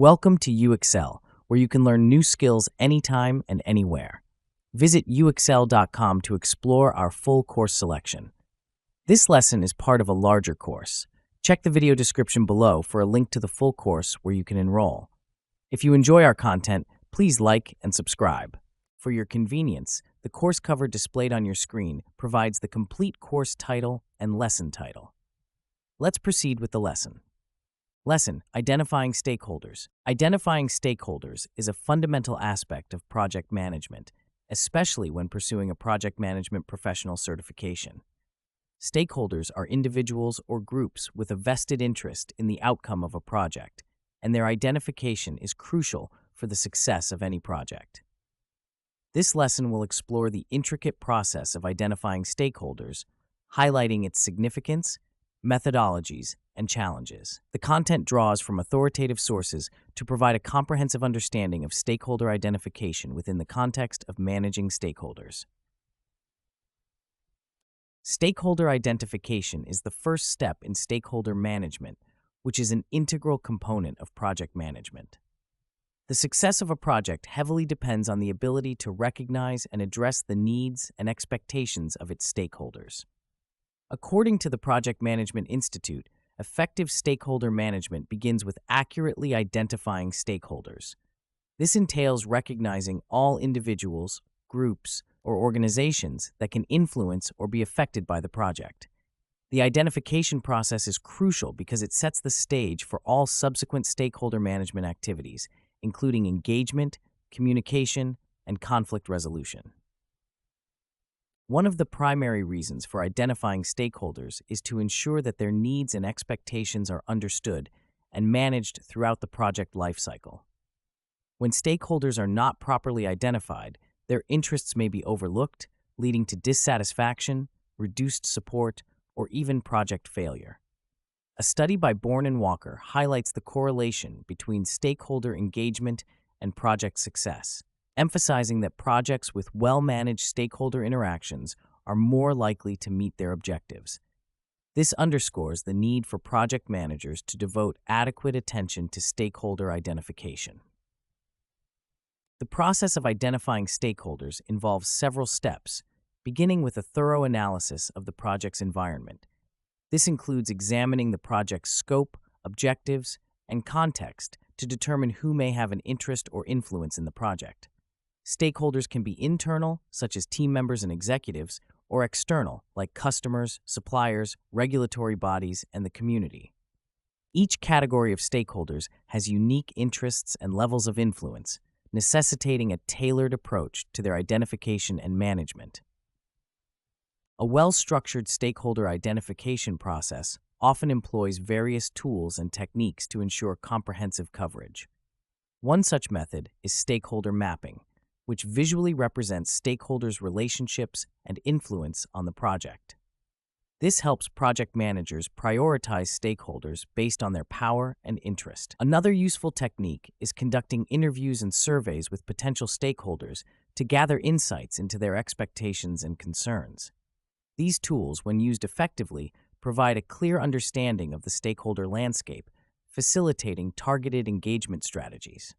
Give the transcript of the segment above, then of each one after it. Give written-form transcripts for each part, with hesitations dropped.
Welcome to UXL, where you can learn new skills anytime and anywhere. Visit uxl.com to explore our full course selection. This lesson is part of a larger course. Check the video description below for a link to the full course where you can enroll. If you enjoy our content, please like and subscribe. For your convenience, the course cover displayed on your screen provides the complete course title and lesson title. Let's proceed with the lesson. Lesson: Identifying Stakeholders. Identifying stakeholders is a fundamental aspect of project management, especially when pursuing a project management professional certification. Stakeholders are individuals or groups with a vested interest in the outcome of a project, and their identification is crucial for the success of any project. This lesson will explore the intricate process of identifying stakeholders, highlighting its significance, methodologies, and challenges. The content draws from authoritative sources to provide a comprehensive understanding of stakeholder identification within the context of managing stakeholders. Stakeholder identification is the first step in stakeholder management, which is an integral component of project management. The success of a project heavily depends on the ability to recognize and address the needs and expectations of its stakeholders. According to the Project Management Institute, effective stakeholder management begins with accurately identifying stakeholders. This entails recognizing all individuals, groups, or organizations that can influence or be affected by the project. The identification process is crucial because it sets the stage for all subsequent stakeholder management activities, including engagement, communication, and conflict resolution. One of the primary reasons for identifying stakeholders is to ensure that their needs and expectations are understood and managed throughout the project lifecycle. When stakeholders are not properly identified, their interests may be overlooked, leading to dissatisfaction, reduced support, or even project failure. A study by Bourne and Walker highlights the correlation between stakeholder engagement and project success, emphasizing that projects with well-managed stakeholder interactions are more likely to meet their objectives. This underscores the need for project managers to devote adequate attention to stakeholder identification. The process of identifying stakeholders involves several steps, beginning with a thorough analysis of the project's environment. This includes examining the project's scope, objectives, and context to determine who may have an interest or influence in the project. Stakeholders can be internal, such as team members and executives, or external, like customers, suppliers, regulatory bodies, and the community. Each category of stakeholders has unique interests and levels of influence, necessitating a tailored approach to their identification and management. A well-structured stakeholder identification process often employs various tools and techniques to ensure comprehensive coverage. One such method is stakeholder mapping, which visually represents stakeholders' relationships and influence on the project. This helps project managers prioritize stakeholders based on their power and interest. Another useful technique is conducting interviews and surveys with potential stakeholders to gather insights into their expectations and concerns. These tools, when used effectively, provide a clear understanding of the stakeholder landscape, facilitating targeted engagement strategies.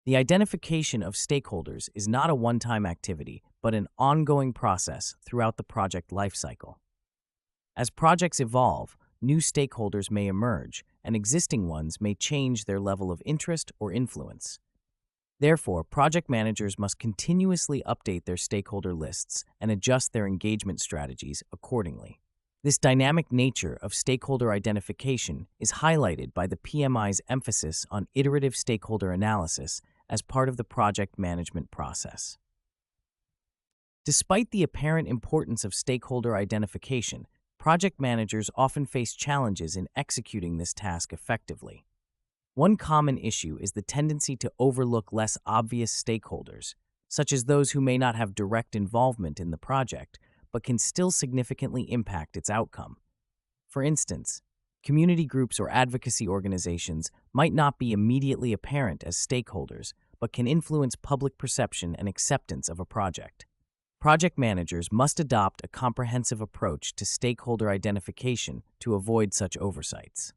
The identification of stakeholders is not a one-time activity, but an ongoing process throughout the project lifecycle. As projects evolve, new stakeholders may emerge, and existing ones may change their level of interest or influence. Therefore, project managers must continuously update their stakeholder lists and adjust their engagement strategies accordingly. This dynamic nature of stakeholder identification is highlighted by the PMI's emphasis on iterative stakeholder analysis as part of the project management process. Despite the apparent importance of stakeholder identification, project managers often face challenges in executing this task effectively. One common issue is the tendency to overlook less obvious stakeholders, such as those who may not have direct involvement in the project, but can still significantly impact its outcome. For instance, community groups or advocacy organizations might not be immediately apparent as stakeholders, but can influence public perception and acceptance of a project. Project managers must adopt a comprehensive approach to stakeholder identification to avoid such oversights.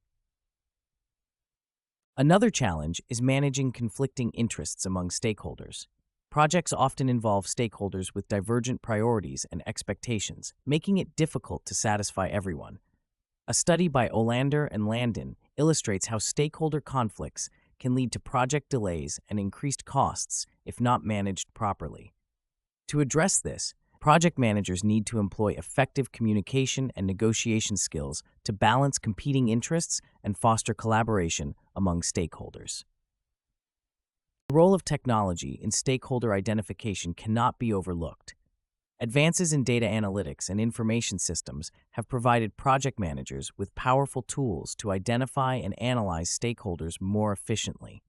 Another challenge is managing conflicting interests among stakeholders. Projects often involve stakeholders with divergent priorities and expectations, making it difficult to satisfy everyone. A study by Olander and Landon illustrates how stakeholder conflicts can lead to project delays and increased costs if not managed properly. To address this, project managers need to employ effective communication and negotiation skills to balance competing interests and foster collaboration among stakeholders. The role of technology in stakeholder identification cannot be overlooked. Advances in data analytics and information systems have provided project managers with powerful tools to identify and analyze stakeholders more efficiently.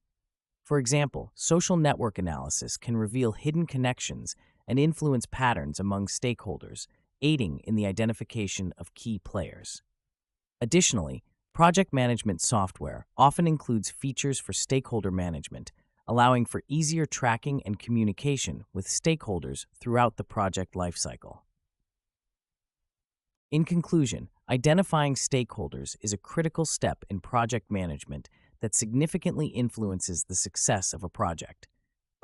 For example, social network analysis can reveal hidden connections and influence patterns among stakeholders, aiding in the identification of key players. Additionally, project management software often includes features for stakeholder management, allowing for easier tracking and communication with stakeholders throughout the project lifecycle. In conclusion, identifying stakeholders is a critical step in project management that significantly influences the success of a project.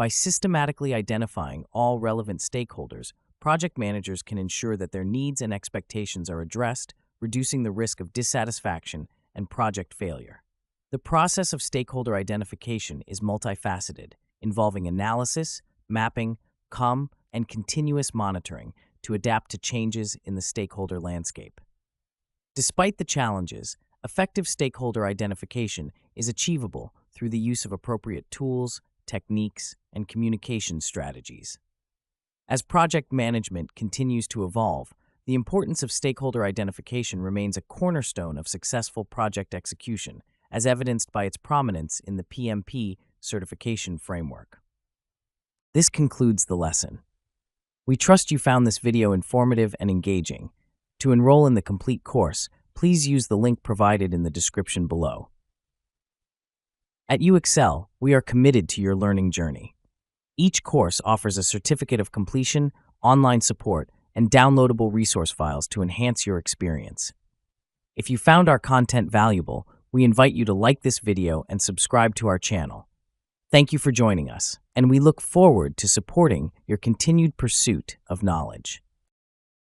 By systematically identifying all relevant stakeholders, project managers can ensure that their needs and expectations are addressed, reducing the risk of dissatisfaction and project failure. The process of stakeholder identification is multifaceted, involving analysis, mapping, and continuous monitoring to adapt to changes in the stakeholder landscape. Despite the challenges, effective stakeholder identification is achievable through the use of appropriate tools, techniques, and communication strategies. As project management continues to evolve, the importance of stakeholder identification remains a cornerstone of successful project execution, as evidenced by its prominence in the PMP certification framework. This concludes the lesson. We trust you found this video informative and engaging. To enroll in the complete course, please use the link provided in the description below. At UExcel, we are committed to your learning journey. Each course offers a certificate of completion, online support, and downloadable resource files to enhance your experience. If you found our content valuable, we invite you to like this video and subscribe to our channel. Thank you for joining us, and we look forward to supporting your continued pursuit of knowledge.